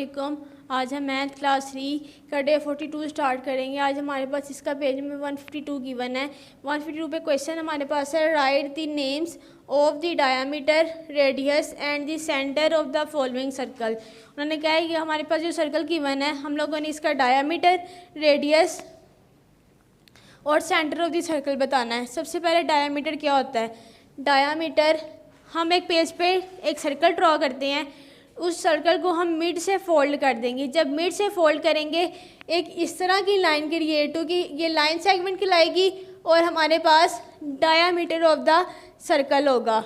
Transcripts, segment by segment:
वालेकुम। आज हम मैथ क्लास 3 का डे 42 स्टार्ट करेंगे। आज हमारे पास इसका पेज में 152 गिवन है। 152 पे क्वेश्चन हमारे पास है, right the names of the diameter, radius and the centre of the following circle. उन्होंने कहा है कि हमारे पास जो सर्कल गिवन है, हम लोगों ने इसका डायामीटर, रेडियस और सेंटर ऑफ द सर्कल बताना है। सबसे पहले डायामीटर क्या होता है। डायामीटर, हम एक पेज पे एक सर्कल ड्रॉ करते हैं, उस सर्कल को हम मिड से फोल्ड कर देंगे। जब मिड से फोल्ड करेंगे, एक इस तरह की लाइन क्रिएट होगी, ये लाइन सेगमेंट कहलाएगी और हमारे पास डायामीटर ऑफ द सर्कल होगा।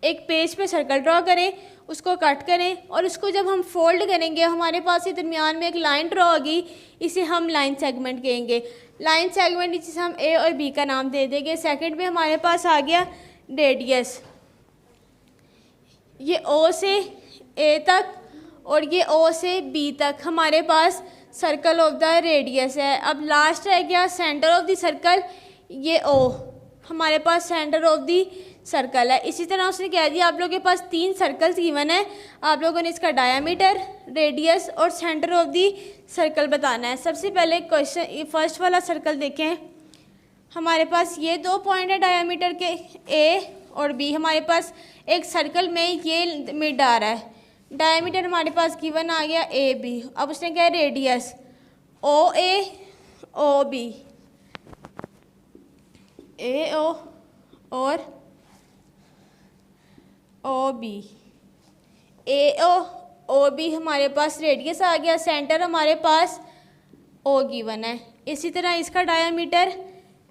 एक पेज पे सर्कल ड्रॉ करें, उसको कट करें और उसको जब हम फोल्ड करेंगे, हमारे पास ये दरमियान में एक लाइन ड्रॉ होगी, इसे हम लाइन सेगमेंट कहेंगे। लाइन सेगमेंट जिसे हम ए और बी का नाम दे देंगे। सेकंड पे हमारे पास आ गया रेडियस, ये ओ से ए तक और ये ओ से बी तक हमारे पास सर्कल ऑफ द रेडियस है। अब लास्ट रह गया सेंटर ऑफ द सर्कल, ये ओ हमारे पास सेंटर ऑफ द सर्कल है। इसी तरह उसने कह दिया आप लोगों के पास 3 सर्कल्स गिवन है, आप लोगों ने इसका डायामीटर, रेडियस और सेंटर ऑफ द सर्कल बताना है। सबसे पहले क्वेश्चन फर्स्ट वाला सर्कल देखें। हमारे पास ये 2 पॉइंट है डायामीटर के, ए और बी। हमारे पास एक सर्कल में ये मिड आ रहा है। डायामीटर हमारे पास गिवन आ गया ए बी। अब उसने कहा रेडियस ओ ए ओ बी, ए ओ और ओ बी, ए ओ बी हमारे पास रेडियस आ गया। सेंटर हमारे पास ओ गिवन है। इसी तरह इसका डायामीटर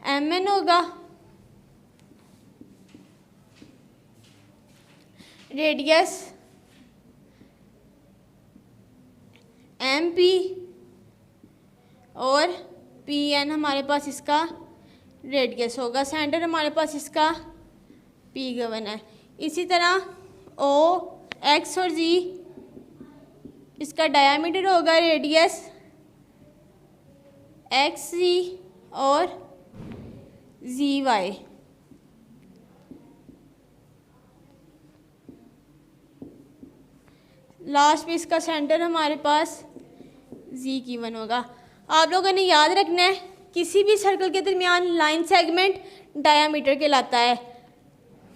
एम एन होगा, रेडियस एम पी और पी एन हमारे पास इसका रेडियस होगा। सेंटर हमारे पास इसका पी गिवन है। इसी तरह ओ एक्स और जी, इसका डायामीटर होगा रेडियस एक्स जी और जी वाई। लास्ट में इसका सेंटर हमारे पास जी गिवन होगा। आप लोगों ने याद रखना है, किसी भी सर्कल के दरमियान लाइन सेगमेंट डायामीटर कहलाता है।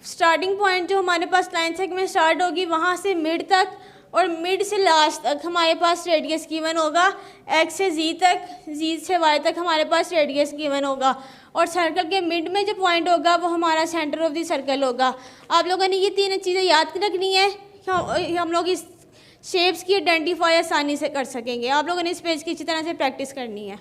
स्टार्टिंग पॉइंट जो हमारे पास लाइन सेगमेंट स्टार्ट होगी, वहाँ से मिड तक और मिड से लास्ट तक हमारे पास रेडियस गिवन होगा। एक्स से जी तक, जी से वाई तक हमारे पास रेडियस गिवन होगा और सर्कल के मिड में जो पॉइंट होगा वो हमारा सेंटर ऑफ द सर्कल होगा। आप लोगों ने ये 3 चीज़ें याद रखनी है, हम लोग इस शेप्स की आइडेंटिफाई आसानी से कर सकेंगे। आप लोगों ने इस पेज की अच्छी तरह से प्रैक्टिस करनी है।